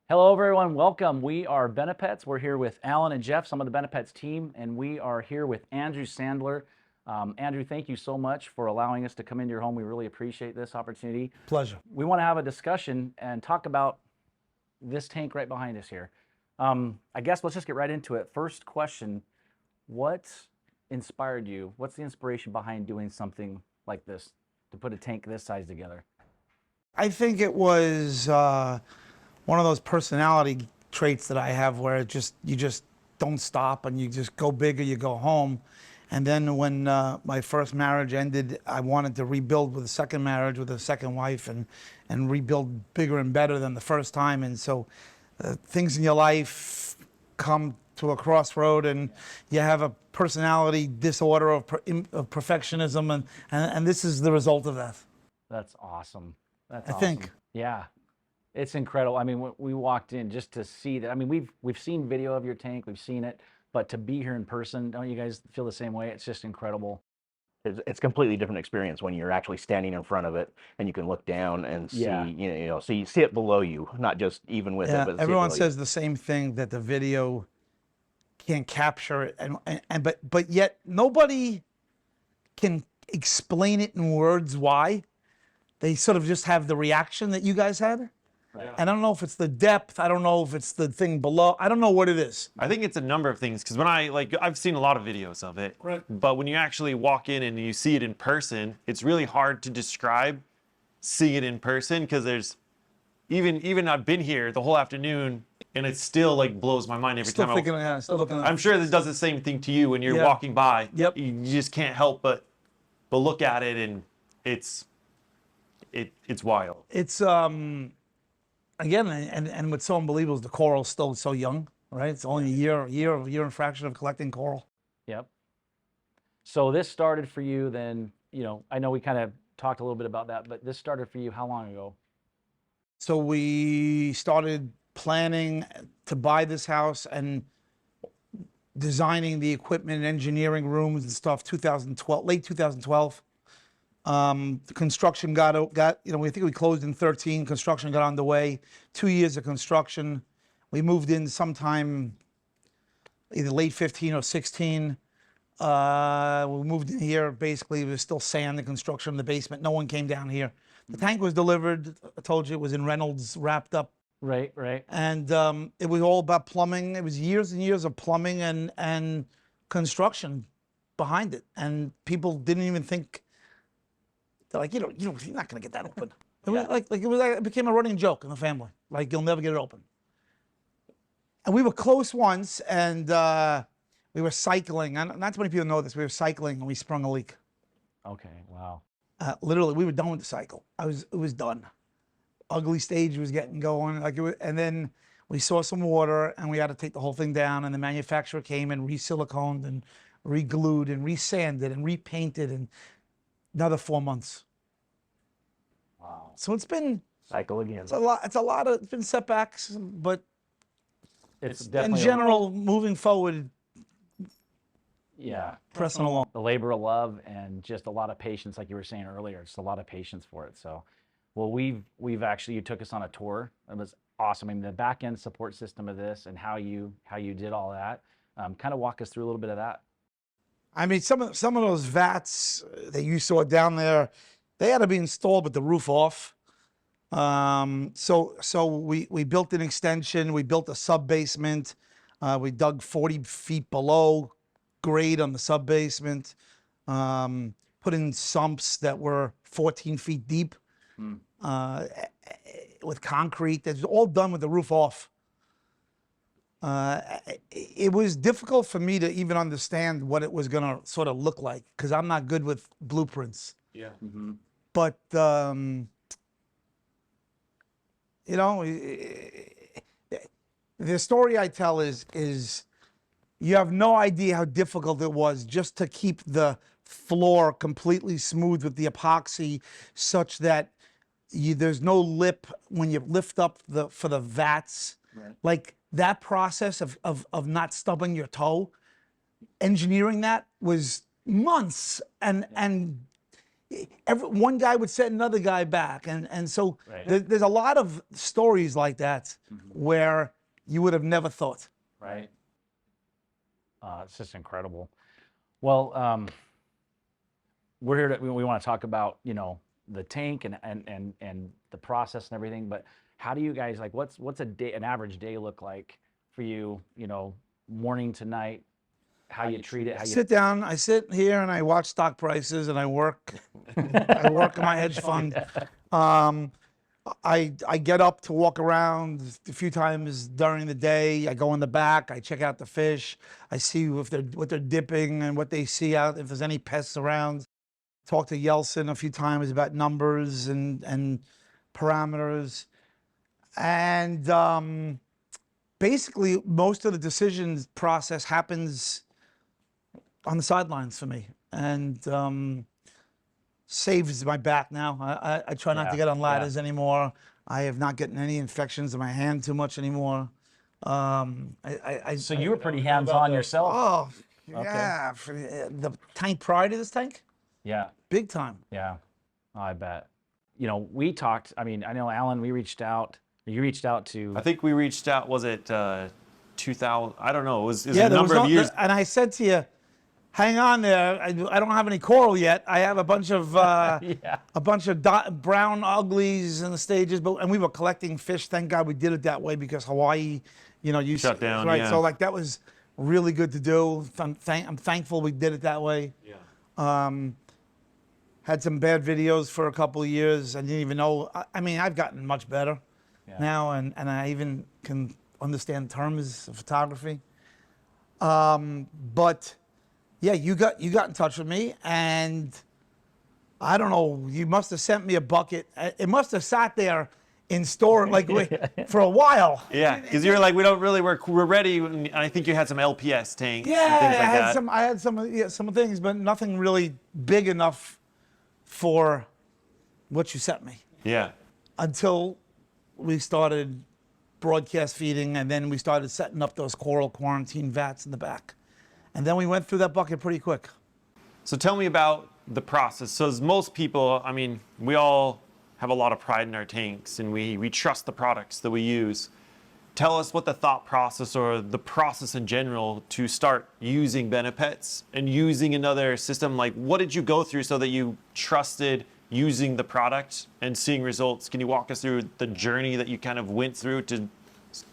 Hello, everyone. Welcome. We are Benepets. We're here with Alan and Jeff, some of the Benepets team, and we are here with Andrew Sandler. Andrew, thank you so much for allowing us to come into your home. We really appreciate this opportunity. Pleasure. We want to have a discussion and talk about this tank right behind us here. I guess let's just get right into it. First question, what inspired you? What's the inspiration behind doing something like this, to put a tank this size together? I think it was one of those personality traits that I have where you just don't stop and you just go big or you go home. And then when my first marriage ended, I wanted to rebuild with a second marriage with a second wife and rebuild bigger and better than the first time. And so things in your life come to a crossroad and you have a personality disorder of perfectionism, and this is the result of that. That's awesome. That's I awesome. think. Yeah. It's incredible. I mean, when we walked in just to see that. I mean, we've seen video of your tank, we've seen it, but to be here in person, don't you guys feel the same way? It's just incredible. It's a completely different experience when you're actually standing in front of it and you can look down and see, Yeah. so you see it below you, not just even with it, but see it Everyone below says the same thing, that the video can't capture it, but yet nobody can explain it in words why. They sort of just have the reaction that you guys had. Right. And I don't know if it's the depth, I don't know if it's the thing below, I don't know what it is. I think it's a number of things, because when I've seen a lot of videos of it, Right. but when you actually walk in and you see it in person, it's really hard to describe seeing it in person, because there's even I've been here the whole afternoon and it still like blows my mind every Still time. thinking, yeah, still looking at I'm sure this does the same thing to you when you're Yeah. walking by. Yep. You just can't help but look at it, and it's wild. It's again, and what's so unbelievable is the coral's still so young, right? It's only a year and fraction of collecting coral. Yep. So this started for you then, I know we kind of talked a little bit about that, but this started for you how long ago? So we started planning to buy this house and designing the equipment and engineering rooms and stuff 2012, late 2012. The construction got, we think we closed in 13, construction got underway, 2 years of construction. We moved in sometime either late 15 or 16. We moved in here, basically it was still sand and construction in the basement. No one came down here. The tank was delivered, I told you it was in Reynolds, wrapped up. Right. And it was all about plumbing. It was years and years of plumbing and construction behind it. And people didn't even think, they're like, you're not gonna get that open. It was it became a running joke in the family. Like, you'll never get it open. And we were close once, and we were cycling. And not too many people know this. We were cycling, and we sprung a leak. Okay. Wow. Literally, we were done with the cycle. It was done. Ugly stage was getting going. And then we saw some water, and we had to take the whole thing down. And the manufacturer came and re-siliconed and re-glued and re-sanded and repainted, and another 4 months. Wow. So it's been cycle again. it's been setbacks, but It's in definitely general, moving forward, yeah. pressing along. The labor of love and just a lot of patience, like you were saying earlier. Just a lot of patience for it. So, well, we've actually, you took us on a tour. It was awesome. I mean, the back end support system of this and how you did all that. Kind of walk us through a little bit of that. I mean, some of those vats that you saw down there, they had to be installed with the roof off. So we built an extension. We built a sub basement. We dug 40 feet below grade on the sub basement. Put in sumps that were 14 feet deep with concrete. That's all done with the roof off. It was difficult for me to even understand what it was gonna sort of look like, because I'm not good with blueprints. Yeah. Mm-hmm. But the story I tell is you have no idea how difficult it was just to keep the floor completely smooth with the epoxy, such that there's no lip when you lift up for the vats. Right. Like that process of not stubbing your toe, engineering that was months, and one guy would set another guy back, and so Right. there's a lot of stories like that where you would have never thought. Right. It's just incredible. Well, we're here we want to talk about, you know, the tank and the process and everything, but how do you guys, like, what's a day, an average day look like for you, you know, morning to night, how you treat it, how you Sit down. I sit here and I watch stock prices and I work. I work in my hedge fund. I get up to walk around a few times during the day. I go in the back. I check out the fish. I see if what they're dipping and what they see out, if there's any pests around. Talk to Yeltsin a few times about numbers and parameters. And basically, most of the decisions process happens on the sidelines for me, and saves my back now. I try not to get on ladders anymore. I have not gotten any infections in my hand too much anymore. So you were pretty hands-on yourself. Oh, yeah. For the tank prior to this tank, Yeah. big time. Yeah. Oh, I bet. You know, we talked, I mean, I know Alan, you reached out to, I think we reached out. Was it 2000? I don't know. It was a There number was of years. And I said to you, hang on there. I don't have any coral yet. I have a bunch of brown uglies in the stages, and we were collecting fish. Thank God we did it that way because Hawaii, you know, you Shut down, right? yeah. So like that was really good to do. I'm thankful we did it that way. Yeah. Had some bad videos for a couple of years. I didn't even know. I mean, I've gotten much better now, and I even can understand terms of photography. But yeah, you got in touch with me, and I don't know. You must have sent me a bucket. It must have sat there in store like for a while. Yeah, because you were like, we're ready. And I think you had some LPS tanks Yeah, and things like that. I had some things, but nothing really big enough for what you sent me. Yeah. Until we started broadcast feeding, and then we started setting up those coral quarantine vats in the back. And then we went through that bucket pretty quick. So tell me about the process. So as most people, I mean, we all have a lot of pride in our tanks, and we trust the products that we use. Tell us what the thought process or the process in general to start using Benepets and using another system. Like, what did you go through so that you trusted using the product and seeing results? Can you walk us through the journey that you kind of went through to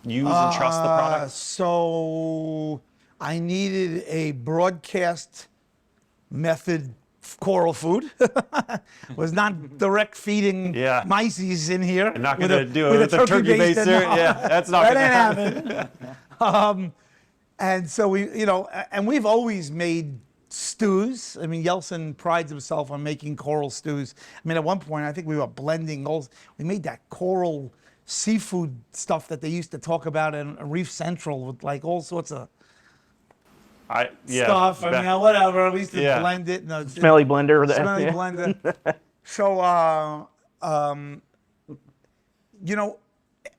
use and trust the product? So I needed a broadcast method coral food. Was not direct feeding myces in here. I'm not going to do it with a turkey baster. No. Yeah, that's not going to happen. And so we've always made stews. I mean, Yeltsin prides himself on making coral stews. I mean, at one point, I think we were blending we made that coral seafood stuff that they used to talk about in Reef Central with like all sorts of stuff. I mean, whatever. We used to blend it. No, Smelly blender. Smelly blender. So,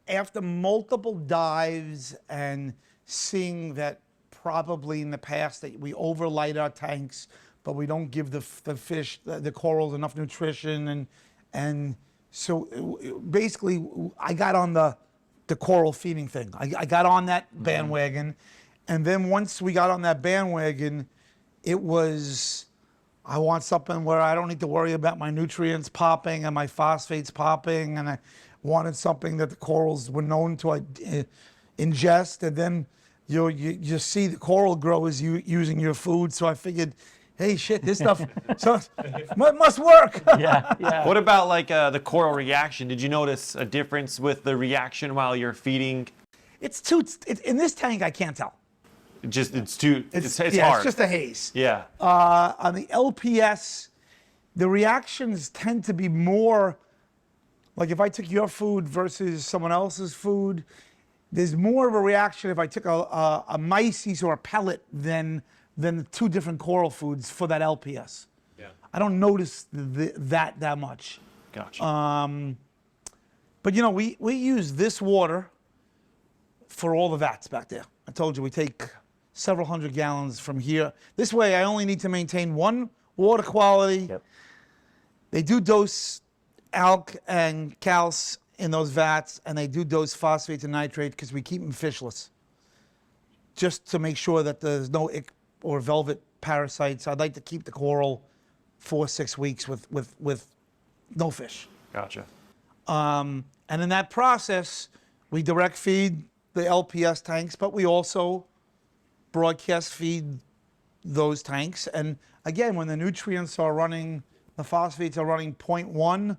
after multiple dives and seeing that probably in the past that we overlight our tanks, but we don't give the fish, the corals enough nutrition, and so basically I got on the coral feeding thing. I got on that bandwagon. And then once we got on that bandwagon, it was, I want something where I don't need to worry about my nutrients popping and my phosphates popping. And I wanted something that the corals were known to ingest. And then you see the coral grow as you using your food. So I figured, hey, shit, this stuff must work. Yeah. What about like the coral reaction? Did you notice a difference with the reaction while you're feeding? In this tank, I can't tell. It's hard. It's just a haze. Yeah. On the LPS, the reactions tend to be more like if I took your food versus someone else's food, there's more of a reaction if I took a myces or a pellet than the two different coral foods for that LPS. Yeah. I don't notice that much. Gotcha. But we use this water for all the vats back there. I told you we take several hundred gallons from here. This way I only need to maintain one water quality. Yep. They do dose alk and calc in those vats, and they do dose phosphates and nitrate because we keep them fishless, just to make sure that there's no ick or velvet parasites. I'd like to keep the coral 4-6 weeks with no fish. Gotcha. And in that process, we direct feed the LPS tanks, but we also broadcast feed those tanks. And again, when the nutrients are running, the phosphates are running 0.1,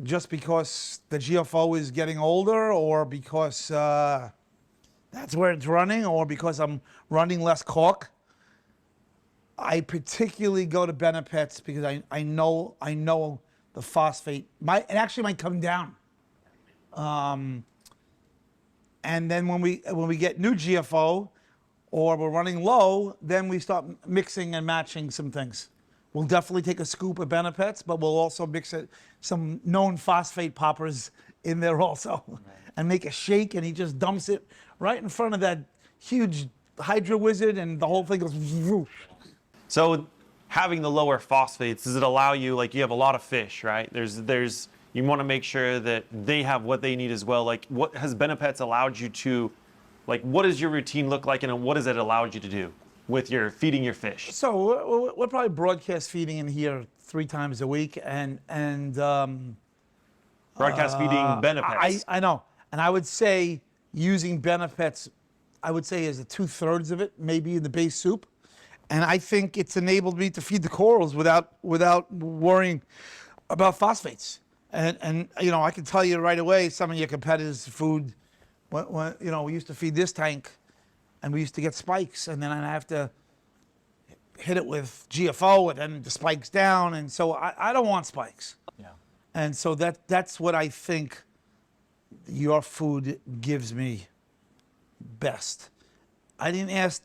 just because the GFO is getting older, or because that's where it's running, or because I'm running less caulk, I particularly go to Benepets because I know the phosphate it actually might come down. And then when we get new GFO or we're running low, then we start mixing and matching some things. We'll definitely take a scoop of Benepets, but we'll also mix some known phosphate poppers in there also, and make a shake, and he just dumps it right in front of that huge Hydro Wizard, and the whole thing goes whoosh. So having the lower phosphates, does it allow you, like you have a lot of fish, right? You want to make sure that they have what they need as well. Like, what has Benepets allowed you to, like, what does your routine look like, and what has it allowed you to do with your feeding your fish? So we're probably broadcast feeding in here 3 times a week, and Broadcast feeding Benepets. I know, and I would say using Benepets, I would say is 2/3 of it, maybe in the base soup, and I think it's enabled me to feed the corals without worrying about phosphates. And you know, I can tell you right away, some of your competitors' food, when you know, we used to feed this tank, and we used to get spikes, and then I'd have to hit it with GFO, and then the spikes down, and so I don't want spikes. Yeah. And so that's what I think your food gives me best. I didn't ask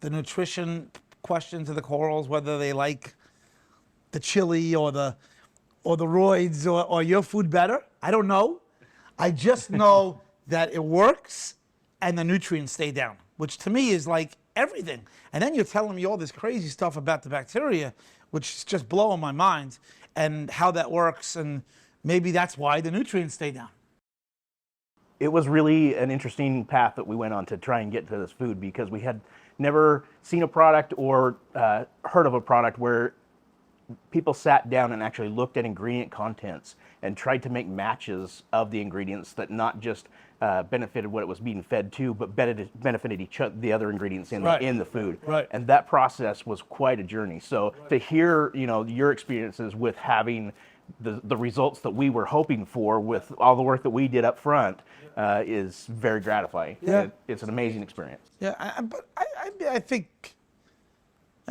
the nutrition question to the corals, whether they like the chili or the roids or your food better. I don't know. I just know that it works and the nutrients stay down, which to me is like everything. And then you're telling me all this crazy stuff about the bacteria, which is just blowing my mind, and how that works, and maybe that's why the nutrients stay down. It was really an interesting path that we went on to try and get to this food, because we had never seen a product or heard of a product where people sat down and actually looked at ingredient contents and tried to make matches of the ingredients that not just benefited what it was being fed to, but benefited the other ingredients in the food. Right. And that process was quite a journey. So to hear, you know, your experiences with having the results that we were hoping for with all the work that we did up front is very gratifying. Yeah. It's an amazing experience. Yeah, but I think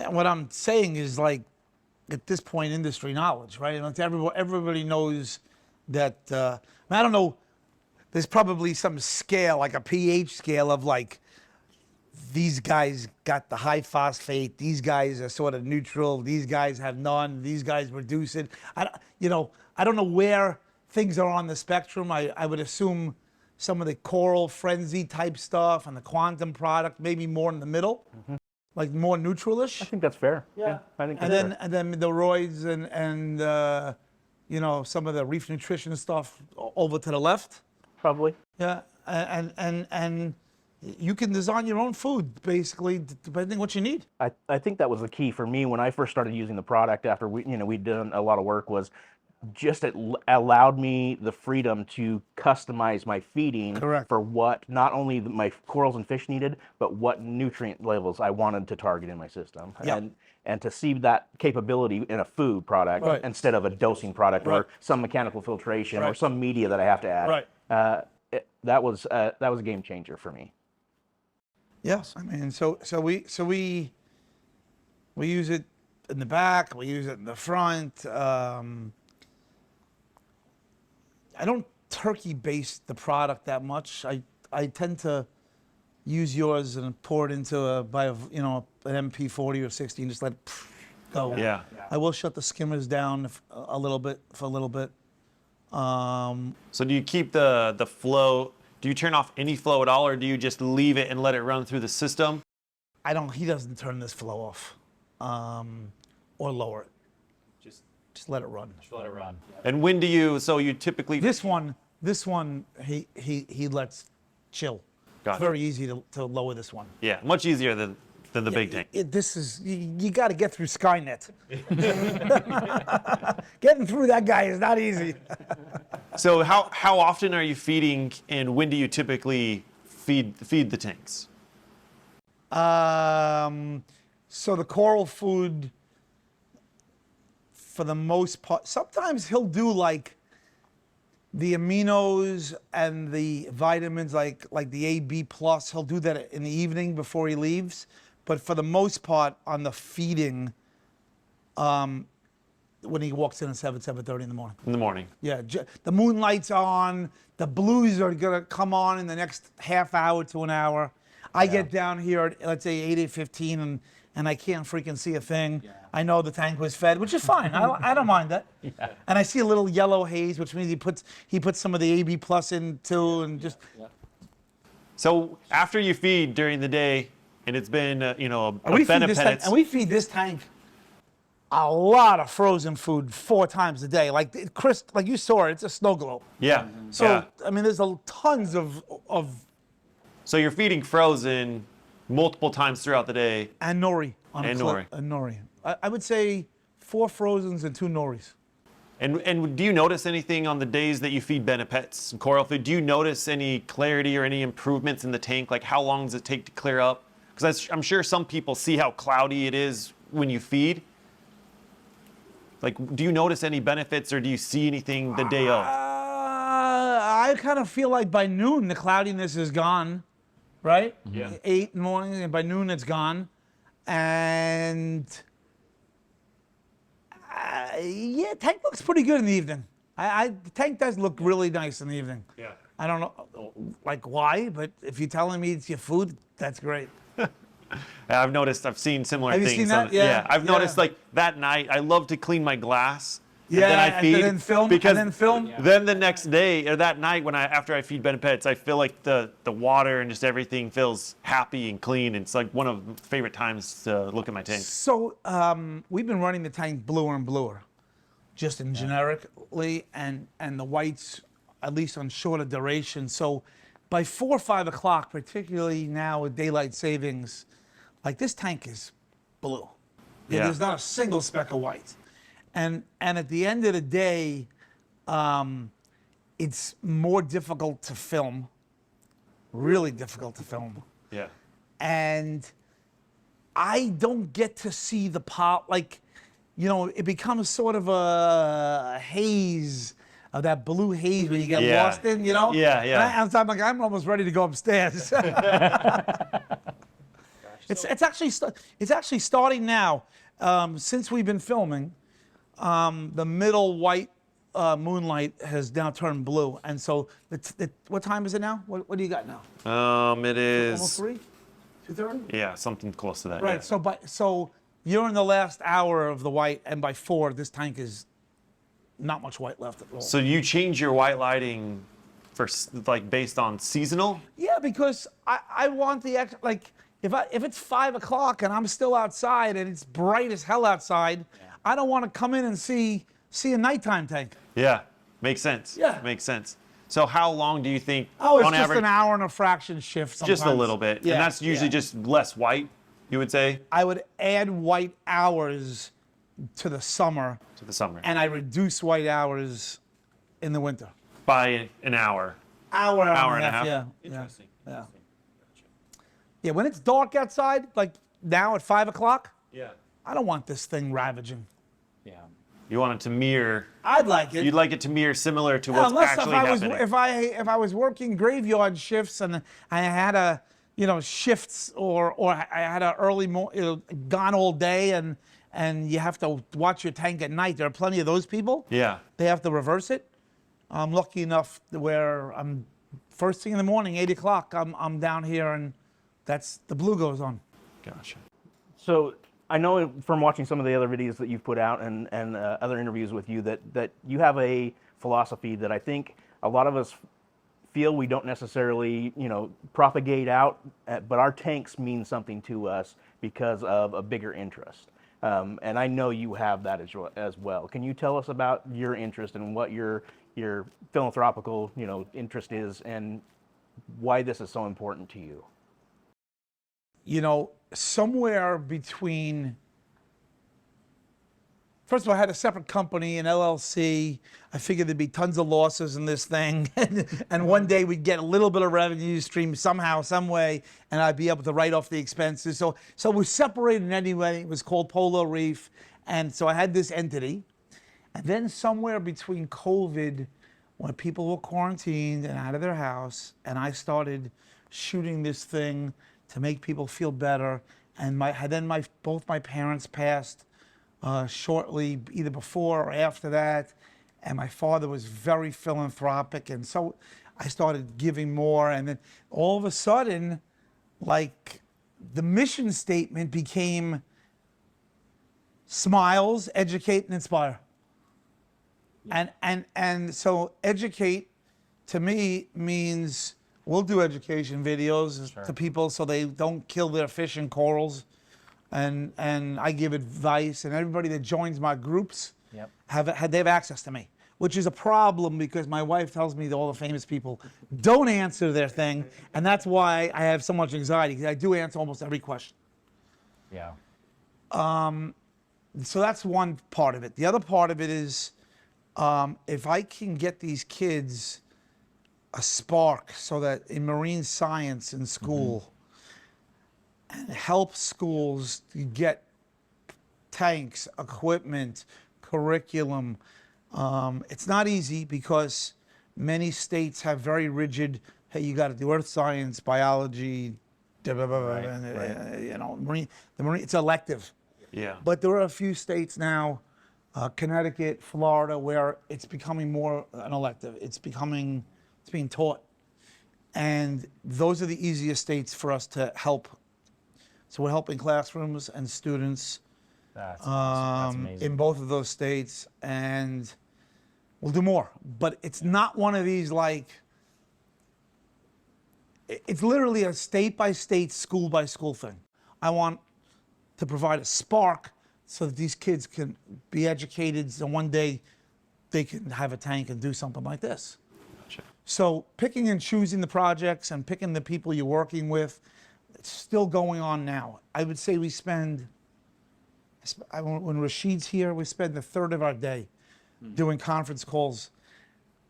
what I'm saying is, like, at this point, industry knowledge, right? And everybody knows that, I don't know, there's probably some scale, like a pH scale of, like, these guys got the high phosphate, these guys are sort of neutral, these guys have none, these guys reduce it. I don't know where things are on the spectrum. I would assume some of the coral frenzy type stuff and the quantum product, maybe more in the middle, like more neutralish. I think that's fair. Yeah, I think. And then the roids and you know, some of the reef nutrition stuff over to the left. Probably. Yeah, and you can design your own food basically depending what you need. I think that was the key for me when I first started using the product after we'd done a lot of work, was just it allowed me the freedom to customize my feeding. Correct. For what not only my corals and fish needed, but what nutrient levels I wanted to target in my system. Yeah. And to see that capability in a food product instead of a dosing product or some mechanical filtration or some media that I have to add. Right. That was a game changer for me. Yes, I mean, so we use it in the back, we use it in the front. I don't turkey base the product that much. I tend to use yours and pour it into an MP40 or 60 and just let it go. Yeah. I will shut the skimmers down for a little bit. So do you keep the flow? Do you turn off any flow at all, or do you just leave it and let it run through the system? He doesn't turn this flow off or lower it. Just let it run. Let it run. And when do you? So you typically. This one, he lets chill. Gotcha. It's very easy to lower this one. Yeah, much easier than the big tank. This is, you got to get through Skynet. Getting through that guy is not easy. So how often are you feeding, and when do you typically feed the tanks? So the coral food, for the most part, sometimes he'll do like the aminos and the vitamins, like the AB plus. He'll do that in the evening before he leaves. But for the most part, on the feeding, when he walks in at 7:30 in the morning. In the morning. Yeah, the moonlight's on. The blues are gonna come on in the next half hour to an hour. I get down here at, let's say, 8:15, and I can't freaking see a thing. Yeah. I know the tank was fed, which is fine. I don't mind that. Yeah. And I see a little yellow haze, which means he puts some of the AB plus in too, and just. Yeah. So after you feed during the day, and it's been a we feed this tank a lot of frozen food 4 times a day. Like Chris, like you saw it, it's a snow globe. Yeah. Mm-hmm. So yeah. I mean, there's tons of. So you're feeding frozen multiple times throughout the day. And nori. And nori. And nori. I would say 4 frozens and 2 noris. And do you notice anything on the days that you feed Benepets and coral food? Do you notice any clarity or any improvements in the tank? Like how long does it take to clear up? Because I'm sure some people see how cloudy it is when you feed. Like, do you notice any benefits, or do you see anything the day of? I kind of feel like by noon the cloudiness is gone, right? Yeah. 8 in the morning, and by noon it's gone. And yeah, tank looks pretty good in the evening. The tank does look really nice in the evening. Yeah. I don't know, like why, but if you're telling me it's your food, that's great. I've seen similar things. Have you seen that? Yeah. I've noticed like that night, I love to clean my glass. Yeah, and then I feed. And then film. Because and then film. Then the next day or that night after I feed Benepets, I feel like the water and just everything feels happy and clean. It's like one of my favorite times to look at my tank. So we've been running the tank bluer and bluer, just in generically, and the whites at least on shorter duration. So by 4 or 5 o'clock, particularly now with daylight savings, like this tank is blue. Yeah. There's not a single speck of white. And at the end of the day, it's more difficult to film, really difficult to film. Yeah. And I don't get to see the pop, like, you know, it becomes sort of a haze, of that blue haze where you get lost in, you know? Yeah, yeah. And I'm like, I'm almost ready to go upstairs. It's actually starting now. Since we've been filming, the middle white moonlight has now turned blue, and so what time is it now? What do you got now? It is almost 3, 2:30. Yeah, something close to that. Right. Yeah. So you're in the last hour of the white, and by 4, this tank is not much white left at all. So you change your white lighting for like based on seasonal? Yeah, because I want the like if it's 5 o'clock and I'm still outside and it's bright as hell outside, I don't want to come in and see a nighttime tank. Yeah, makes sense. Yeah. Makes sense. So how long do you think Oh, it's on just average? an hour and a fraction shift sometimes. Just a little bit. Yeah, And that's usually just less white, you would say? I would add white hours to the summer, To the summer. and I reduce white hours in the winter. By an hour. Hour and a half. Yeah. Interesting. Yeah. Yeah, when it's dark outside, like now at 5 o'clock, Yeah. I don't want this thing ravaging. Yeah. You want it to mirror. I'd like it. You'd like it to mirror similar to what's actually happening. If I was working graveyard shifts and I had a shifts or I had a early gone all day and you have to watch your tank at night. There are plenty of those people. Yeah. They have to reverse it. I'm lucky enough where I'm first thing in the morning, 8 o'clock. I'm down here and that's the blue goes on. Gotcha. So I know from watching some of the other videos that you've put out and other interviews with you that you have a philosophy that I think a lot of us feel we don't necessarily propagate out, but our tanks mean something to us because of a bigger interest. And I know you have that as well. Can you tell us about your interest and what your philanthropical, interest is, and why this is so important to you? Somewhere between, first of all, I had a separate company, an LLC. I figured there'd be tons of losses in this thing. And one day we'd get a little bit of revenue stream somehow, some way, and I'd be able to write off the expenses. So we separated anyway. It was called Polo Reef. And so I had this entity. And then somewhere between COVID, when people were quarantined and out of their house, and I started shooting this thing to make people feel better. And both my parents passed shortly, either before or after that. And my father was very philanthropic. And so I started giving more. And then all of a sudden, like, the mission statement became smiles, educate, and inspire. And so educate to me means we'll do education videos to people so they don't kill their fish and corals. And I give advice, and everybody that joins my groups they have access to me, which is a problem because my wife tells me that all the famous people don't answer their thing, and that's why I have so much anxiety, because I do answer almost every question. Yeah. So that's one part of it. The other part of it is if I can get these kids a spark so that in marine science in school, and help schools to get tanks, equipment, curriculum. It's not easy because many states have very rigid, hey, you got to do earth science, biology, marine, it's elective. Yeah. But there are a few states now, Connecticut, Florida, where it's becoming more an elective. It's being taught. And those are the easiest states for us to help. So we're helping classrooms and students That's awesome. That's amazing. in both of those states, and we'll do more. But it's not one of these it's literally a state-by-state, school-by-school thing. I want to provide a spark so that these kids can be educated, so one day they can have a tank and do something like this. Gotcha. So picking and choosing the projects and picking the people you're working with, it's still going on now. I would say we spend, when Rashid's here, we spend a third of our day doing conference calls.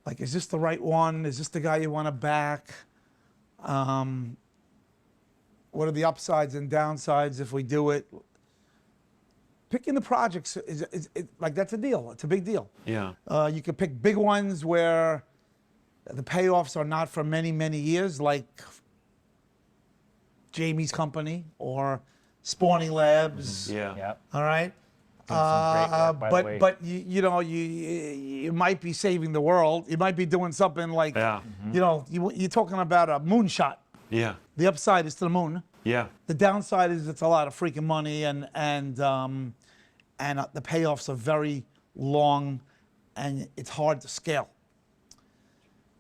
Like, is this the right one? Is this the guy you want to back? What are the upsides and downsides if we do it? Picking the projects is that's a deal. It's a big deal. Yeah. You can pick big ones where the payoffs are not for many, many years, like Jamie's company or Spawning Labs. Yeah. Yep. All right. Doing some great work, by the way. But you might be saving the world. You might be doing something like, Yeah. you're talking about a moonshot. Yeah. The upside is to the moon. Yeah. The downside is it's a lot of freaking money, and the payoffs are very long, and it's hard to scale.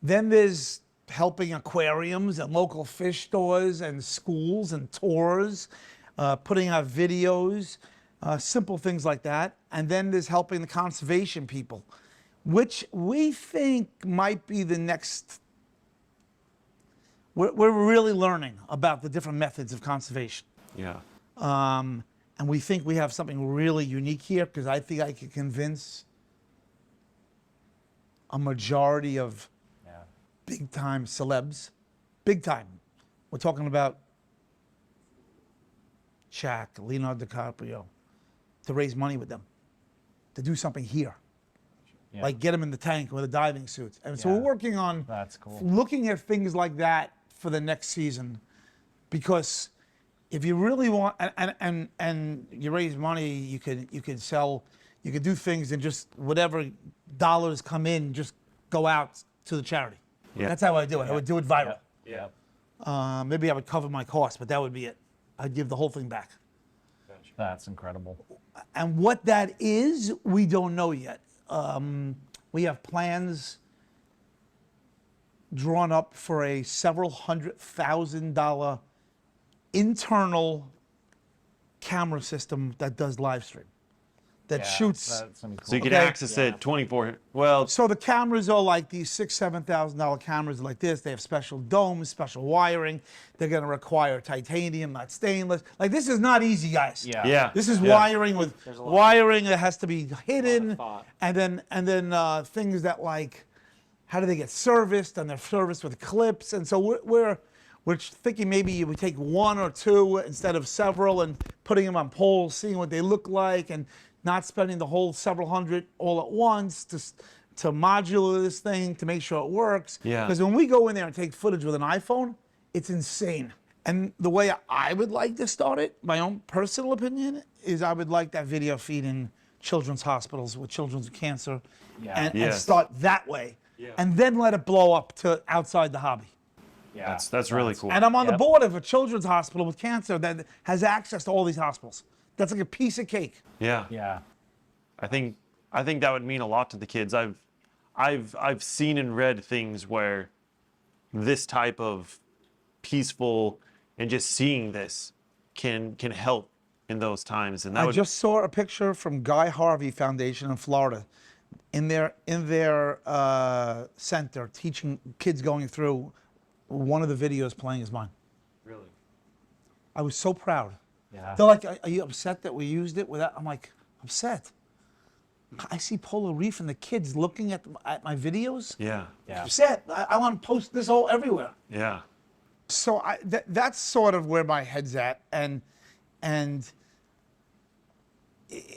Then there's helping aquariums and local fish stores and schools and tours, putting out videos, simple things like that. And then there's helping the conservation people, which we think might be the next. We're really learning about the different methods of conservation. Yeah. And we think we have something really unique here, because I think I could convince a majority of big time celebs, big time. We're talking about Shaq, Leonardo DiCaprio, to raise money with them, to do something here. Yeah. Like get them in the tank with the diving suits. And so Yeah. we're working on That's cool. looking at things like that for the next season, because if you really want, and you raise money, you could sell, you could do things, and just whatever dollars come in, just go out to the charity. Yeah. That's how I do it. I would do it viral. Yeah. Maybe I would cover my costs, but that would be it. I'd give the whole thing back. That's incredible. And what that is, we don't know yet. We have plans drawn up for a several $100,000 internal camera system that does live stream, that Yeah, shoots. that's gonna be cool. So you can Okay. access it 24. Well, So the cameras are like these $6,000-7,000 cameras like this. They have special domes, special wiring. They're going to require titanium, not stainless. Like this is not easy, guys. yeah. This is yeah. wiring with wiring that has to be hidden, thought. and then things that like, how do they get serviced? And they're serviced with clips. And so we're thinking maybe you would take one or two instead of several, and putting them on poles, seeing what they look like, and not spending the whole several hundred all at once to modular this thing to make sure it works. Yeah. Because when we go in there and take footage with an iPhone, it's insane. And the way I would like to start it, my own personal opinion, is I would like that video feed in children's hospitals with children's cancer, and Yes. start that way, and then let it blow up to outside the hobby. Yeah. That's really cool. And I'm on the Yep. board of a children's hospital with cancer that has access to all these hospitals. That's like a piece of cake. Yeah. Yeah. I think that would mean a lot to the kids. I've seen and read things where this type of peaceful and just seeing this can help in those times. And that I would just saw a picture from Guy Harvey Foundation in Florida, in their center, teaching kids going through. One of the videos playing is mine. really. I was so proud. Yeah. They're like, "Are you upset that we used it without?" I'm like, "Upset." I see Polo Reef and the kids looking at my videos. Yeah. Yeah. Upset. I want to post this all everywhere. Yeah. So that's sort of where my head's at, and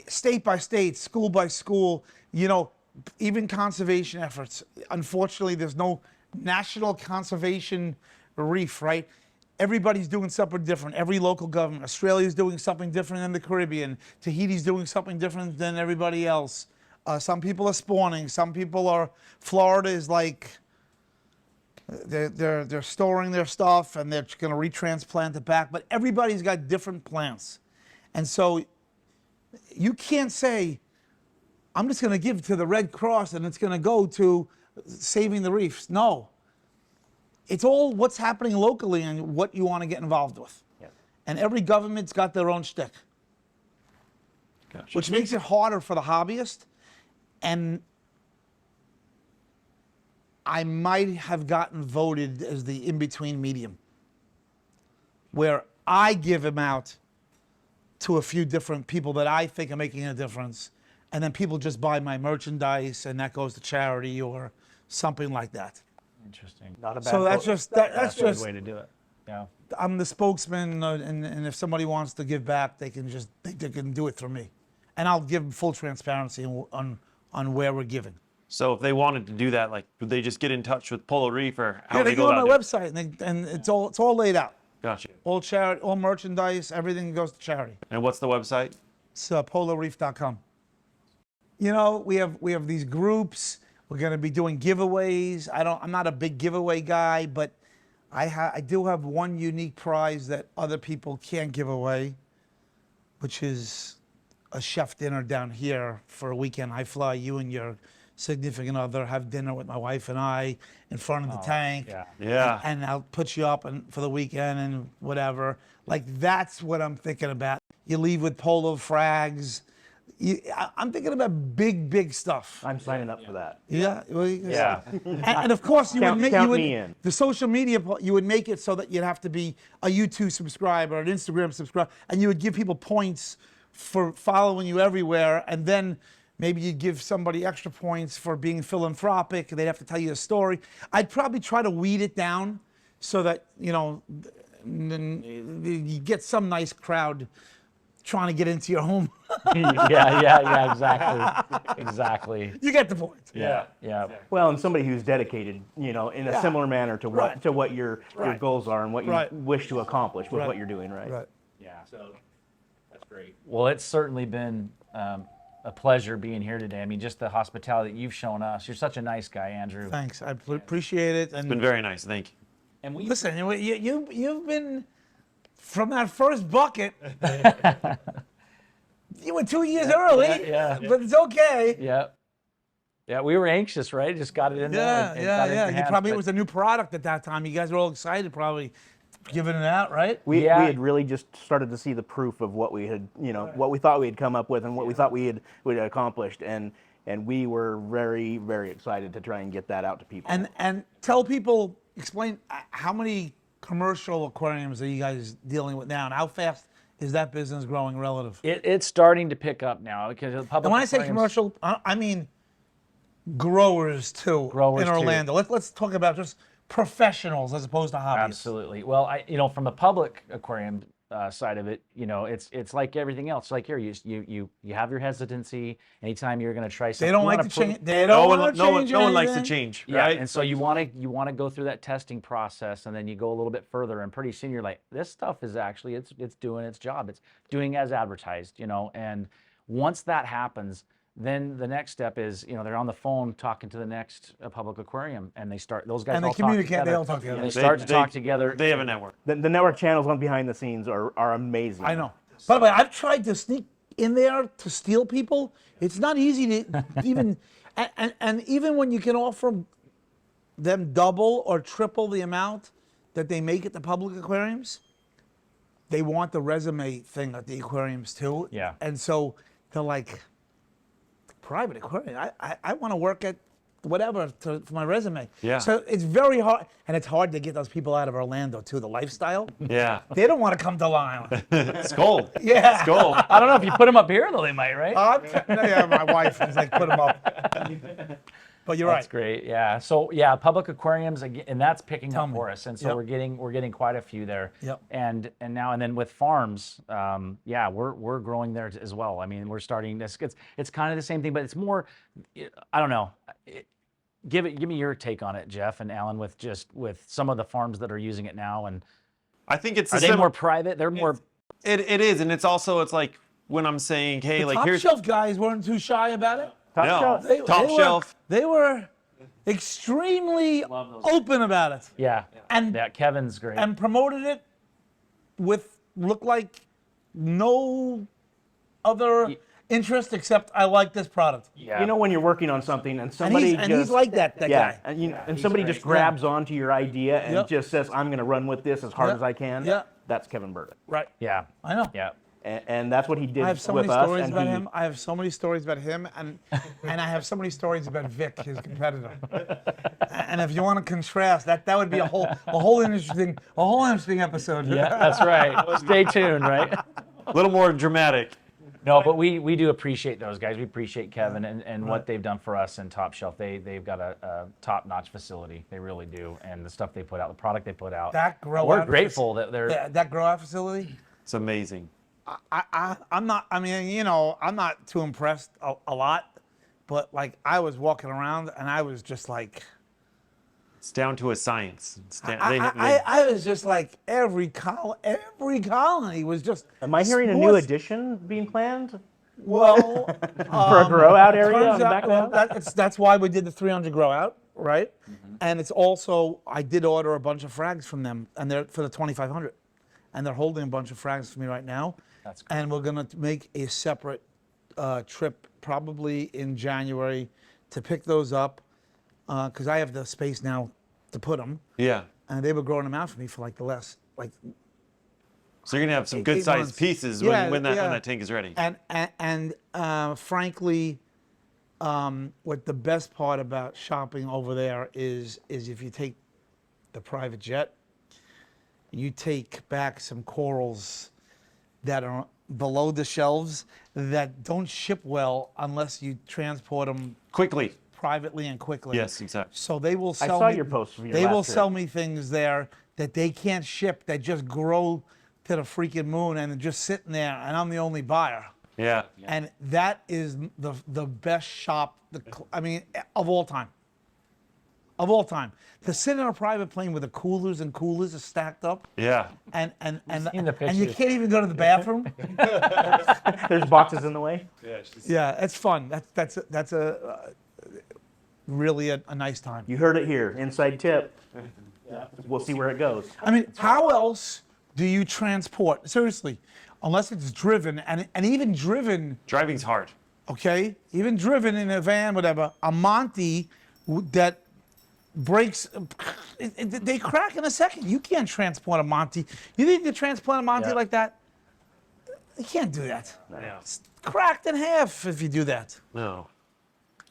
state by state, school by school, even conservation efforts. Unfortunately, there's no national conservation reef, right? Everybody's doing something different. Every local government. Australia's doing something different than the Caribbean. Tahiti's doing something different than everybody else. Some people are spawning. Some people are. Florida is like they're storing their stuff and they're going to retransplant it back. But everybody's got different plans, and so you can't say, "I'm just going to give to the Red Cross and it's going to go to saving the reefs." No. It's all what's happening locally and what you want to get involved with. Yep. And every government's got their own shtick, Gotcha. which makes it harder for the hobbyist. And I might have gotten voted as the in-between medium, where I give them out to a few different people that I think are making a difference, and then people just buy my merchandise and that goes to charity or something like that. Interesting. Not a bad. So that's just that's That's a good just way to do it. Yeah. I'm the spokesman, and if somebody wants to give back, they can do it through me, and I'll give them full transparency on where we're giving. So if they wanted to do that, like, would they just get in touch with Polo Reef, or how Yeah, would they go go on about my it? website, and it's all laid out. Gotcha. All charity, all merchandise, everything goes to charity. And what's the website? It's poloreef.com. We have these groups. We're going to be doing giveaways. I'm not a big giveaway guy, but I do have one unique prize that other people can't give away, which is a chef dinner down here for a weekend. I fly you and your significant other, have dinner with my wife and I in front of the tank. Yeah. Yeah. And I'll put you up for the weekend and whatever. Like, that's what I'm thinking about. You leave with polo frags. I'm thinking about big stuff. I'm signing up for that. Yeah. Well, Yeah. and of course, you Count- would make count me in. the social media. You would make it so that you'd have to be a YouTube subscriber, an Instagram subscriber, and you would give people points for following you everywhere, and then maybe you'd give somebody extra points for being philanthropic. They'd have to tell you a story. I'd probably try to weed it down so that you get some nice crowd trying to get into your home. Yeah, exactly. You get the point. Yeah. Well, and somebody who's dedicated, in a similar manner to what Right. to what your Right. goals are and what you Right. wish to accomplish with Right. what you're doing, right? Right. Yeah. So that's great. Well, it's certainly been a pleasure being here today. I mean, just the hospitality that you've shown us. You're such a nice guy, Andrew. Thanks. I appreciate it. And Been very nice. Thank you. And we listen, you've been from that first bucket. You were 2 years early. yeah. But it's okay. Yeah, we were anxious, right? Just got it in there. and got it in your You hands, probably, it but- was a new product at that time. You guys were all excited, probably. giving it out, right? We Yeah. had really just started to see the proof of what we had, what we thought we had come up with and what we thought we had accomplished, and we were very, very excited to try and get that out to people. And tell people, explain how many commercial aquariums are you guys dealing with now, and how fast is that business growing relative? It's starting to pick up now because the public. And when I say aquariums- commercial, I mean growers too. Growers in too. Orlando. Let's talk about just professionals as opposed to hobbyists. Absolutely. Well, from the public aquarium side of it, it's like everything else. Like here, you have your hesitancy anytime you're going to try something. They don't you like wanna to prove- change. They don't want to change no one likes to anything. change, Yeah, right? and so you want to go through that testing process, and then you go a little bit further, and pretty soon you're like, this stuff is actually it's doing its job. It's doing as advertised, And once that happens, then the next step is, they're on the phone talking to the next public aquarium, and those guys And they all communicate. talk They together. all talk together. And they start to talk together. They have a network. The network channels on behind the scenes are amazing. I know. By the way, I've tried to sneak in there to steal people. It's not easy to even, and even when you can offer them double or triple the amount that they make at the public aquariums, they want the resume thing at the aquariums too. Yeah. And so they're like, private aquarium. I want to work at whatever for my resume. Yeah. So it's very hard, and it's hard to get those people out of Orlando too. The lifestyle. Yeah. They don't want to come to Long Island. It's cold. Yeah. It's cold. I don't know if you put them up here though, they might, right? Yeah, my wife was like, put them up. But you're That's right. great. Yeah. So yeah, public aquariums again, and that's picking up me. for us, and so Yep. we're getting quite a few there. Yep. And then with farms, we're growing there as well. I mean, we're starting this. It's kind of the same thing, but it's more. I don't know. Give me your take on it, Jeff and Alan, with some of the farms that are using it now, and I think it's are a they sim- more private? They're more. It is, and it's like when I'm saying, hey, The like top here's shelf guys weren't too shy about it. Top no shelf. top shelf. They were extremely open about it Yeah. And- yeah, Kevin's great. and promoted it with look like no other interest except I like this product. yeah. When you're working on something and And somebody he's like that yeah, guy. and somebody just grabs onto your idea and Yep. just says, "I'm going to run with this as hard Yep. as I can." Yeah. That's Kevin Burdick, Right. Yeah. I know. Yeah. and that's what he did I have so with many us. stories and about he- him. I have so many stories about him, and I have so many stories about Vic, his competitor. And if you want to contrast, that would be a whole interesting episode. Yeah, that's right. Stay tuned, right? A little more dramatic. No, but we do appreciate those guys. We appreciate Kevin and what they've done for us and Top Shelf. They've got a top-notch facility. They really do. And the stuff they put out, the product they put out. That grow We're out grateful that they're. that grow out facility. It's amazing. I'm not. I mean, I'm not too impressed a lot, but like I was walking around and I was just like, It's down to a science. I was just like every colony was just. Am I hearing a new sports- addition being planned Well, for a grow out area on turns the out, back of well, the house? that's why we did the 300 grow out, right? And it's also I did order a bunch of frags from them, and they're for the 2,500, and they're holding a bunch of frags for me right now. That's great. And we're gonna make a separate trip probably in January to pick those up because I have the space now to put them, Yeah. and they were growing them out for me for like the last like. So you're gonna have some 8 good sized months. pieces Yeah, when yeah. that tank is ready. And frankly, what the best part about shopping over there is if you take the private jet, you take back some corals that are below the shelves that don't ship well unless you transport them Quickly. privately and quickly. Yes, exactly. So they will I sell saw me, your post from your They last will trip. sell me things there that they can't ship that just grow to the freaking moon and they're just sitting there and I'm the only buyer. Yeah. And that is the best shop, I mean, of all time. Of all time. To sit in a private plane with the coolers and coolers are stacked up Yeah. and seen the you pictures. can't even go to the bathroom. There's boxes in the way. Yeah, it's fun. That's a really a nice time. You heard it here. Inside tip. We'll see where it goes. I mean, how else do you transport? Seriously, unless it's driven, and even driven, Driving's hard. okay? Even driven in a van, whatever, a Monty that breaks they crack in a second. You can't transplant a Monty. You think you transplant a Monty Yeah. like that? You can't do that. Yeah. It's cracked in half if you do that. No,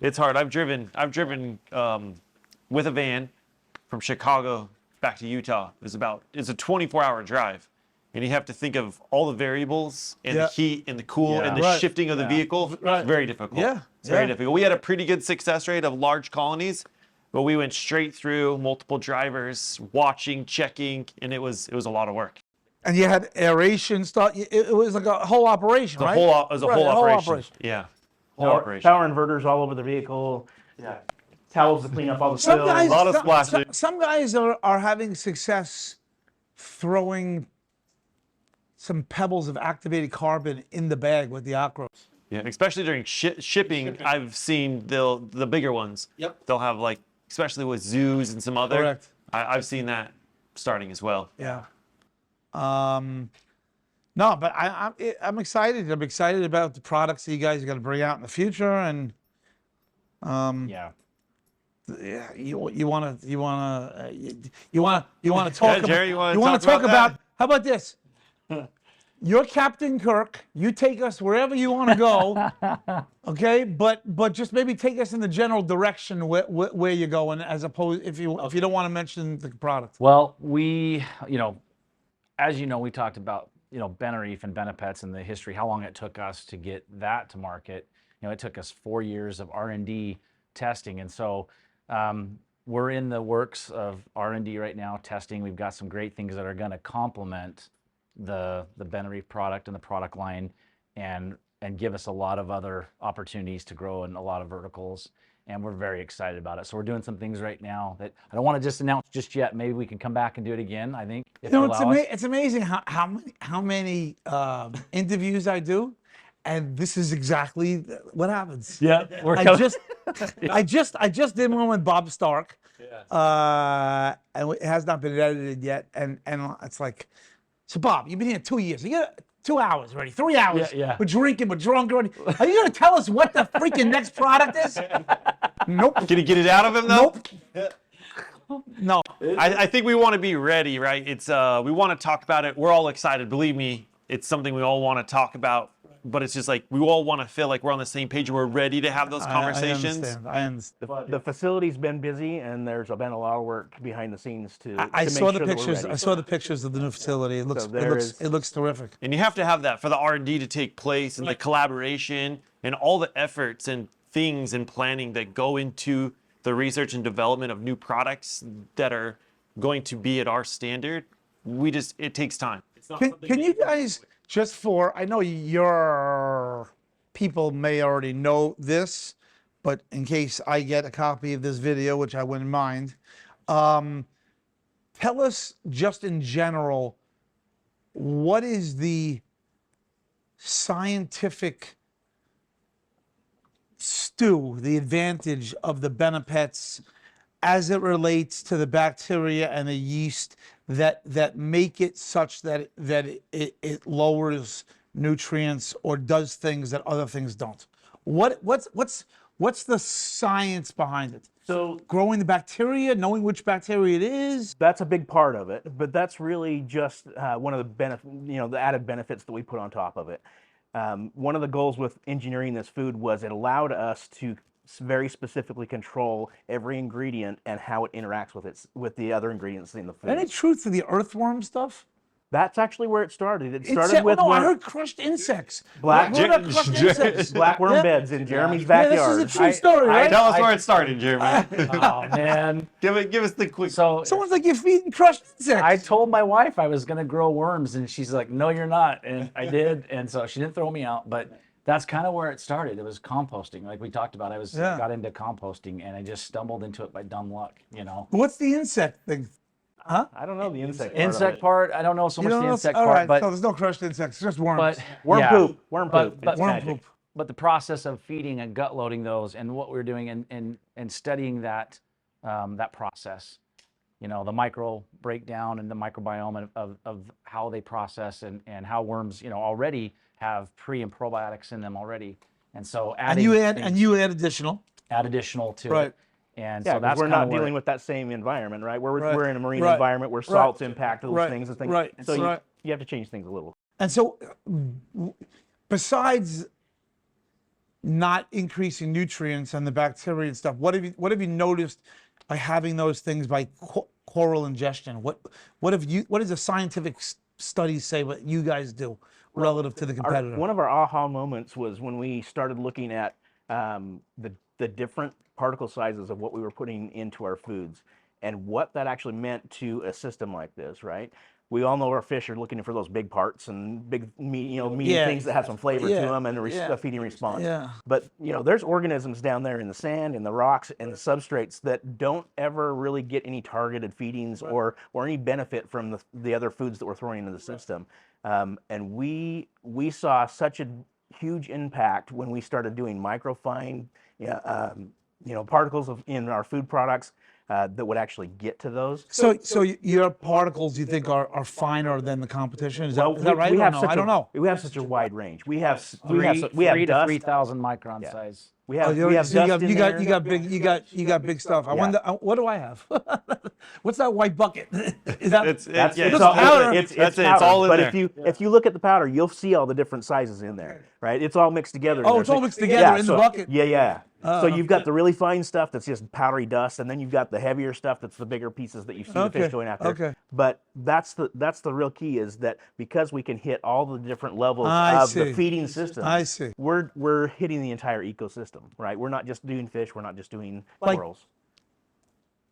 it's hard. I've driven with a van from Chicago back to Utah. It's a 24-hour drive, and you have to think of all the variables and Yeah. the heat and the cool and the Right. shifting of the vehicle. Right. It's very difficult. Yeah. It's very Yeah. difficult. We had a pretty good success rate of large colonies, but we went straight through multiple drivers, watching, checking, and it was a lot of work. And you had aeration stuff. It was like a whole operation, It right? was a Right, whole a whole operation. operation. Yeah. Whole Power, operation. power inverters all over the vehicle. Yeah. Towels to clean up all the Some spills. guys, lot of some- splashing. some guys are having success throwing some pebbles of activated carbon in the bag with the acros. Yeah, especially during shipping, I've seen the bigger ones. Yep. They'll have like, especially with zoos and some other. Correct. I've seen that starting as well. Yeah. No, but I'm excited. I'm excited about the products that you guys are going to bring out in the future, and Yeah. yeah, you want to talk Jerry, you wanna wanna talk about that? how about this? You're Captain Kirk. You take us wherever you want to go, okay? But just maybe take us in the general direction where you're going, as opposed if you don't want to mention the product. Well, as you know, we talked about, Benereef and Benepets and the history, how long it took us to get that to market. It took us 4 years of R&D testing. And so we're in the works of R&D right now, testing. We've got some great things that are going to complement the Benereef product and the product line and give us a lot of other opportunities to grow in a lot of verticals. And we're very excited about it. So we're doing some things right now that I don't want to just announce just yet. Maybe we can come back and do it again, I think, if they allow us. It's amazing how many interviews I do, and this is exactly what happens. Yeah, we're I coming. just did one with Bob Stark, and it has not been edited yet. And it's like, so Bob, you've been here 2 years. You got 2 hours already, 3 hours. Yeah. We're drinking, we're drunk already. Are you gonna tell us what the freaking next product is? Nope. Can you get it out of him though? Nope. No. I think we want to be ready, right? It's we want to talk about it. We're all excited. Believe me, it's something we all want to talk about. But it's just like we all want to feel like we're on the same page and we're ready to have those conversations. I understand. The facility's been busy, and there's been a lot of work behind the scenes to I make saw sure the that we're pictures. ready. I saw the pictures of the new facility. It looks terrific. And you have to have that for the R&D to take place and the collaboration and all the efforts and things and planning that go into the research and development of new products that are going to be at our standard. It takes time. Can you guys I know your people may already know this, but in case I get a copy of this video, which I wouldn't mind, tell us just in general, what is the scientific the advantage of the Benepets as it relates to the bacteria and the yeast that make it such that it lowers nutrients or does things that other things don't. What's the science behind it? So Growing the bacteria, knowing which bacteria it is. that's a big part of it, but that's really just one of the added benefits that we put on top of it. One of the goals with engineering this food was it allowed us to very specifically control every ingredient and how it interacts with the other ingredients in the food. Any truth to the earthworm stuff? That's actually where it started. It It started said- with no, I heard crushed insects. Black- What about crushed insects? black worm Yeah. beds in Jeremy's Yeah, backyard. this is a true story, right? Tell us where it started, Jeremy. Oh, man. give us the quick. So Someone's like, you're feeding crushed insects. I told my wife I was going to grow worms, and she's like, no, you're not. And I did. And so she didn't throw me out. But that's kind of where it started. It was composting. Like we talked about, got into composting, and I just stumbled into it by dumb luck, What's the insect thing? I don't know the insect part of Insect it. part, I don't know so much the insect all part, right, but so there's no crushed insects, just worms. but Worm yeah. poop. Worm But- poop. but- It's Worm magic. poop. But the process of feeding and gut loading those, and what we're doing and studying that process, the micro breakdown and the microbiome of how they process and how worms, already have pre and probiotics in them already, and so And you add things- additional. add additional to Right. it. And Yeah, so because that's we're kinda not where- dealing with that same environment, right? Right, We're in a marine right, environment where right, salts impact those right, things and things. right, So right. you have to change things a little. And so, besides not increasing nutrients and the bacteria and stuff, what have you noticed by having those things by coral ingestion? What does the scientific studies say what you guys do relative to the competitor? One of our aha moments was when we started looking at the different particle sizes of what we were putting into our foods and what that actually meant to a system like this, right? We all know our fish are looking for those big parts and big, meaty Yeah. things that have some flavor Yeah. to them and Yeah. a feeding response. Yeah. But there's organisms down there in the sand, in the rocks, and the substrates that don't ever really get any targeted feedings or any benefit from the other foods that we're throwing into the system. And we saw such a huge impact when we started doing microfine, particles in our food products that would actually get to those. So your particles you think are finer than the competition? Is that right? We or have no? such I don't know. We have such a wide range. We have three to dust. 3,000 micron size. We have So dust in you got there. you got big stuff. I wonder what do I have? What's that white bucket? Is that It's That's yeah, it's, all- powder. It's It's it. It's powder. all in but there. if you look at the powder, you'll see all the different sizes in there, right? It's all mixed together. in Oh, there. it's all mixed together in the bucket. Yeah, yeah. So you've got the really fine stuff that's just powdery dust, and then you've got the heavier stuff that's the bigger pieces that you see the Okay, fish going after. okay. But that's the real key is that because we can hit all the different levels I of see. the feeding system. I see. We're hitting the entire ecosystem, right? We're not just doing fish. We're not just doing Like- corals.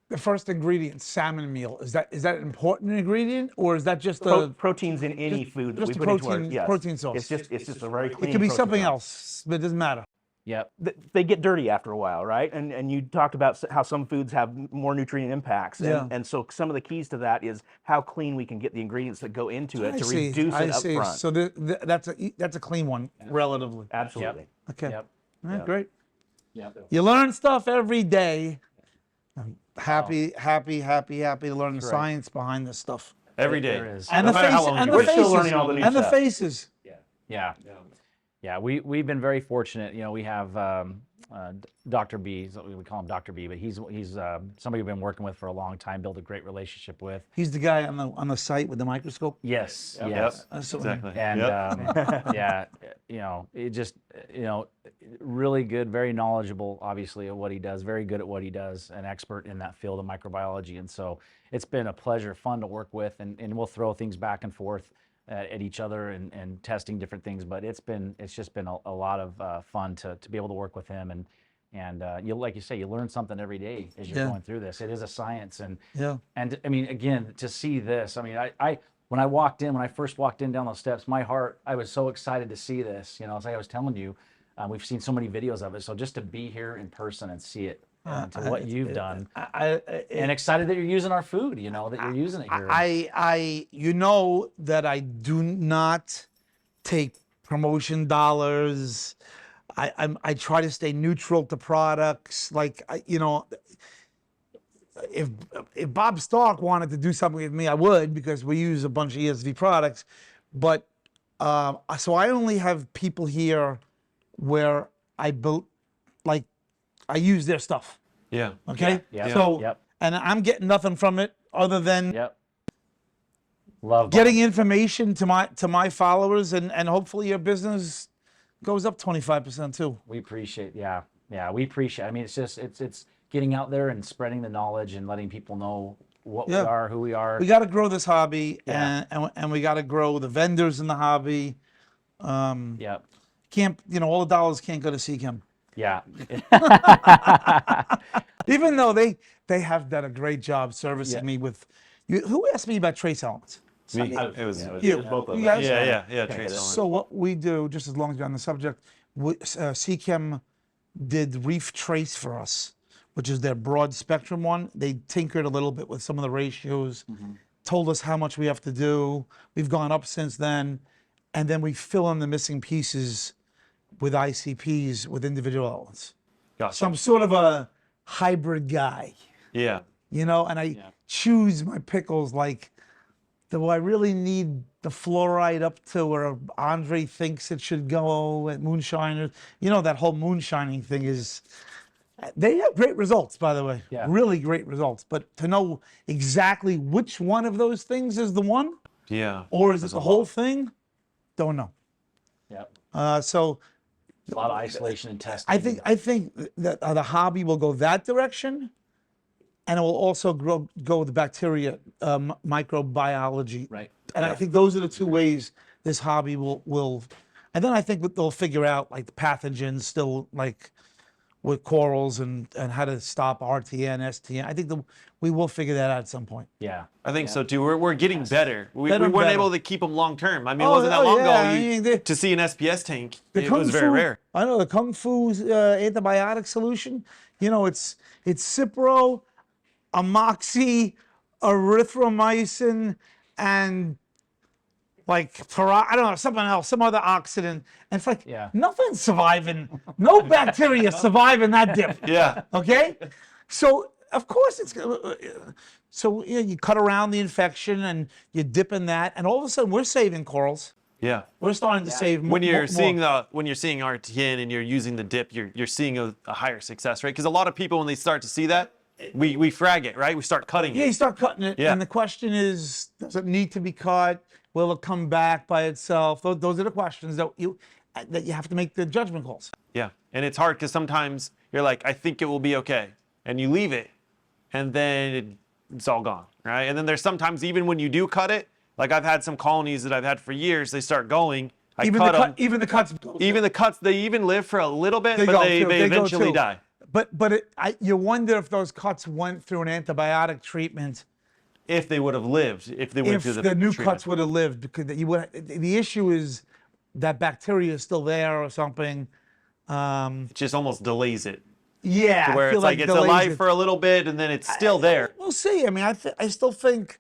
The first ingredient, salmon meal, is that an important ingredient or is that just Proteins in any food that we just a put into our protein- yes. protein source. It's just a very clean. it could be protein something source. else, but it doesn't matter. Yep. They get dirty after a while, right? And you talked about how some foods have more nutrient impacts, Yeah. and so some of the keys to that is how clean we can get the ingredients that go into it I to see. reduce I it up see. front. So that's a clean one, relatively. Absolutely. Okay. Yep. All right, great. Yep. You learn stuff every day. I'm happy to learn the science behind this stuff. Every day. There is. And No the matter how faces, long and you the do it. We're still faces, learning all the new and the stuff. faces. Yeah. Yeah, we've been very fortunate. We have Dr. B. We call him Dr. B, but he's somebody we've been working with for a long time, built a great relationship with. He's the guy on the site with the microscope. Yes, Yep. yes. Exactly. And Yep. yeah, it just really good, very knowledgeable, obviously, at what he does. Very good at what he does, an expert in that field of microbiology. And so it's been a pleasure, fun to work with, and we'll throw things back and forth at each other and testing different things. But it's just been a lot of fun to be able to work with him, and like you say, you learn something every day as you're Yeah. going through this. It is a science, and Yeah. and I mean, again, to see this, I mean, I when I first walked in down those steps, my heart, I was so excited to see this. It's like I was telling you, we've seen so many videos of it. So just to be here in person and see it, and to what you've done, and excited that you're using our food, that you're using it here. You know that I do not take promotion dollars. I try to stay neutral to products. Like if Bob Stark wanted to do something with me, I would, because we use a bunch of ESV products. But so I only have people here where I use their stuff. Yeah. Okay. Yeah. So Yep. and I'm getting nothing from it other than Yep. Love getting Bob. information to my followers, and hopefully your business goes up 25% too. We appreciate, yeah, we appreciate. I mean, it's just it's getting out there and spreading the knowledge and letting people know what Yeah. we are, who we are. We got to grow this hobby, Yeah. and we got to grow the vendors in the hobby. Yep. Can't all the dollars can't go to Seachem, Yeah. even though they have done a great job servicing Yeah. me with. Who asked me about trace elements? Me, it was. You. both of You us. guys? Yeah. Trace. So what we do, just as long as you're on the subject, Seachem did Reef Trace for us, which is their broad spectrum one. They tinkered a little bit with some of the ratios, told us how much we have to do. We've gone up since then, and then we fill in the missing pieces with ICPs with individual elements. Gotcha. So I'm sort of a hybrid guy, Yeah. and I choose my pickles like, do I really need the fluoride up to where Andre thinks it should go at moonshiners? That whole moonshining thing is They have great results, by the way. Yeah. Really great results. But to know exactly which one of those things is the one, Yeah. or is it the whole thing, don't know. Yeah. So A lot of isolation and testing. I think that the hobby will go that direction, and it will also go with the bacteria, microbiology. Right. And I think those are the two ways this hobby will. And then I think they'll figure out like the pathogens still like with corals and how to stop RTN, STN. I think we will figure that out at some point. Yeah. I think so too. We're getting better. We Better and weren't better. able to keep them long term. I mean, it Oh, wasn't that long yeah, ago I mean, to see an SPS tank. The It Kung was very Fu- rare. I know the Kung Fu antibiotic solution. You know, it's Cipro, Amoxi, erythromycin, and like I don't know, something else, some other oxidant. And it's like Yeah. nothing's surviving, no bacteria surviving that dip. Yeah. Okay, so of course it's so you cut around the infection and you dip in that, and all of a sudden we're saving corals. Yeah. We're starting to save When you're more. seeing RTN and you're using the dip, you're seeing a higher success rate. Because a lot of people, when they start to see that, we frag it, right? We start cutting Yeah, it. you start cutting it, Yeah. and the question is, does it need to be cut? Will it come back by itself? Those are the questions that you have to make the judgment calls. Yeah. And it's hard because sometimes you're like, I think it will be okay. And you leave it, and then it's all gone, right? And then there's sometimes, even when you do cut it, like I've had some colonies that I've had for years, they start going. I cut them. Even the cuts. Even the cuts, they even live for a little bit, They but go they too. They go eventually too. die. But you wonder if those cuts went through an antibiotic treatment. If they would have lived, if they went If through the the new treatment. cuts would have lived, because you would. The issue is that bacteria is still there or something. It just almost delays it. Yeah, Where I feel it's like it's delays alive it. for a little bit and then it's still there. We'll see. I mean, I still think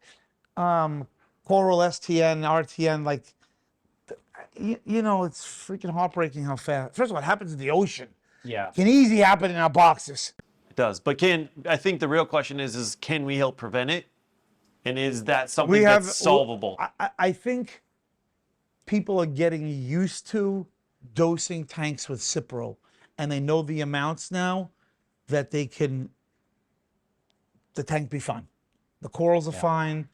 coral STN, RTN, like, you know, it's freaking heartbreaking how fast. First of all, it happens in the ocean. Yeah. It can easily happen in our boxes. It does. But I think the real question is can we help prevent it? And is that something that's solvable? I think people are getting used to dosing tanks with Cipro, and they know the amounts now that the tank be fine. The corals are fine.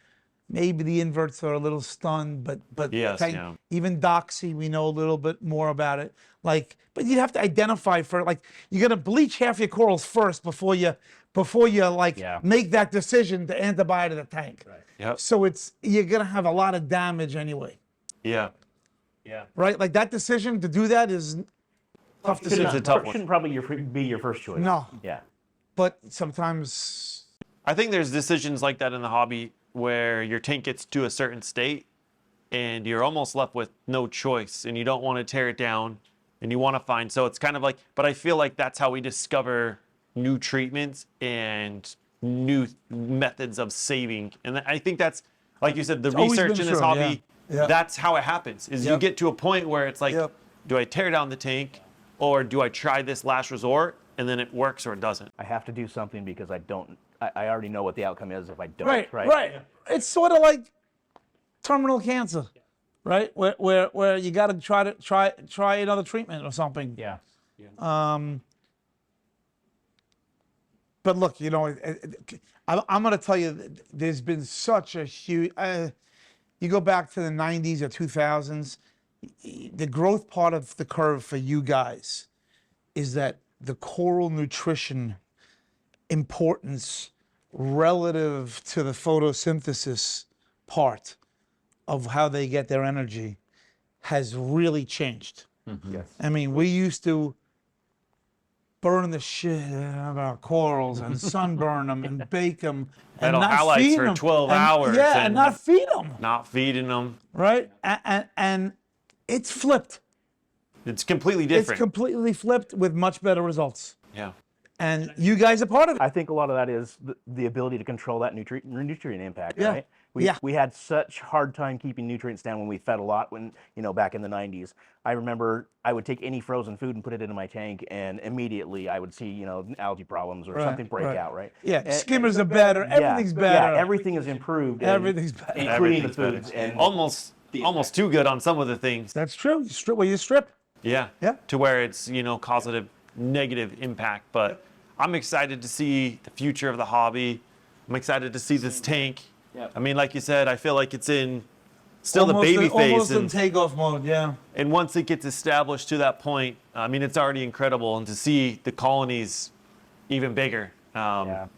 Maybe the inverts are a little stunned, but Yes, tank, yeah. even Doxy, we know a little bit more about it. Like, but you'd have to identify for, like, you're gonna bleach half your corals first before you like Yeah. make that decision to antibiotic the tank. Right. Yep. So you're gonna have a lot of damage anyway, Yeah. Yeah. right? Like that decision to do that is tough decision. It's a tough one. Shouldn't probably be your first choice. No, Yeah. but sometimes I think there's decisions like that in the hobby where your tank gets to a certain state and you're almost left with no choice and you don't want to tear it down and you want to find. So it's kind of like, but I feel like that's how we discover new treatments and new methods of saving. And I think that's, like you said, the always research been in this true, hobby, yeah. that's how it happens, is you Yep. get to a point where it's like, Yep. do I tear down the tank or do I try this last resort and then it works or it doesn't? I have to do something because I already know what the outcome is if I don't. right. It's sort of like terminal cancer, right? Where you got to try another treatment or something. Yeah. But look, you know, I'm going to tell you, there's been such a huge. You go back to the 90s or 2000s, the growth part of the curve for you guys is that the coral nutrition importance relative to the photosynthesis part of how they get their energy has really changed. Yes. I mean, we used to burn the shit out of our corals and sunburn them and bake them and Metal not halides feed for them. 12 and, hours Yeah, and and- not feed them, Not feeding them. right? And it's flipped. It's completely different. It's completely flipped with much better results. Yeah. And you guys are part of it. I think a lot of that is the ability to control that nutrient impact, Yeah. right? Yeah. We had such hard time keeping nutrients down when we fed a lot back in the 90s. I remember I would take any frozen food and put it into my tank and immediately I would see, algae problems or Right, something break right. out, right? Yeah, And- skimmers are better. Everything's better. Yeah, everything is improved. Everything's better. Including Everything's the better. foods. And Almost too good on some of the things. That's true. You strip. Yeah. Yeah. To where it's, causative negative impact. But I'm excited to see the future of the hobby. I'm excited to see this tank. Yep. I mean, like you said, I feel like it's in still the Almost baby phase. Almost in takeoff mode, yeah. And once it gets established to that point, I mean, it's already incredible. And to see the colonies even bigger, Yeah.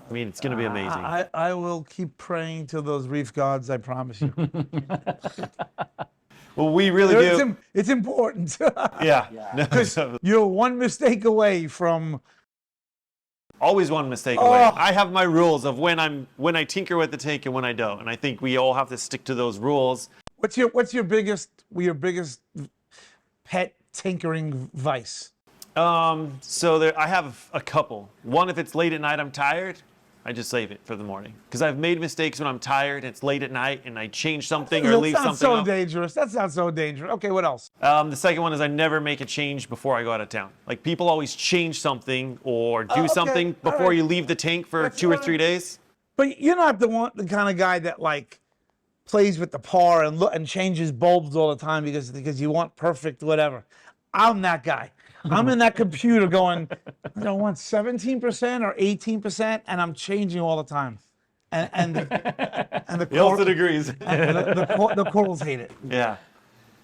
I mean, it's going to be amazing. I will keep praying to those reef gods, I promise you. Well, we really do. It's important. Yeah. Because you're one mistake away from. Always one mistake away. I have my rules of when I tinker with the tank and when I don't. And I think we all have to stick to those rules. What's your biggest pet tinkering vice? So I have a couple. One, if it's late at night, I'm tired, I just save it for the morning. Because I've made mistakes when I'm tired, it's late at night, and I change something or leave That's something not so up. dangerous. That's not so dangerous. Okay, what else? The second one is I never make a change before I go out of town. Like, people always change something or do okay. something All before right. you leave the tank for That's 2 or all 3 right. days. But you're not the kind of guy that like plays with the par and changes bulbs all the time because you want perfect whatever. I'm that guy. I'm in that computer going, I want 17% or 18%, and I'm changing all the time. And the Yeltsin agrees. the corals hate it. Yeah.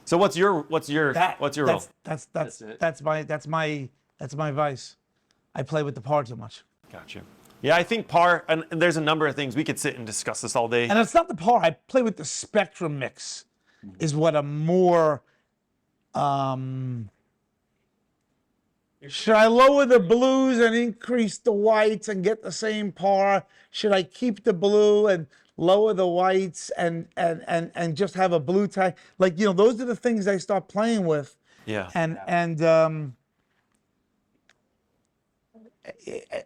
So what's your rule? That's my vice. I play with the par too much. Gotcha. Yeah, I think par, and there's a number of things. We could sit and discuss this all day. And it's not the par. I play with the spectrum mix. Is what I'm more. Should I lower the blues and increase the whites and get the same par? Should I keep the blue and lower the whites and just have a blue tag? Like, those are the things I start playing with. Yeah. And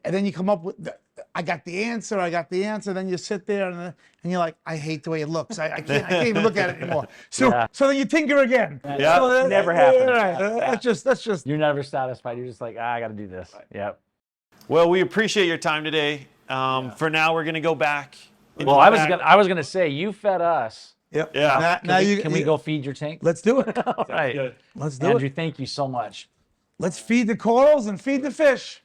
then you come up with I got the answer. Then you sit there and you're like, I hate the way it looks. I can't even look at it anymore. So then you tinker again. Yeah. So Never happens. Right. That's just. You're never satisfied. You're just like, I got to do this. Yep. Well, we appreciate your time today. For now, we're gonna go back. Well, I was gonna say you fed us. Yep. Yeah. Can we go feed your tank? Let's do it. All right. Good. Let's do Andrew, it. thank you so much. Let's feed the corals and feed the fish.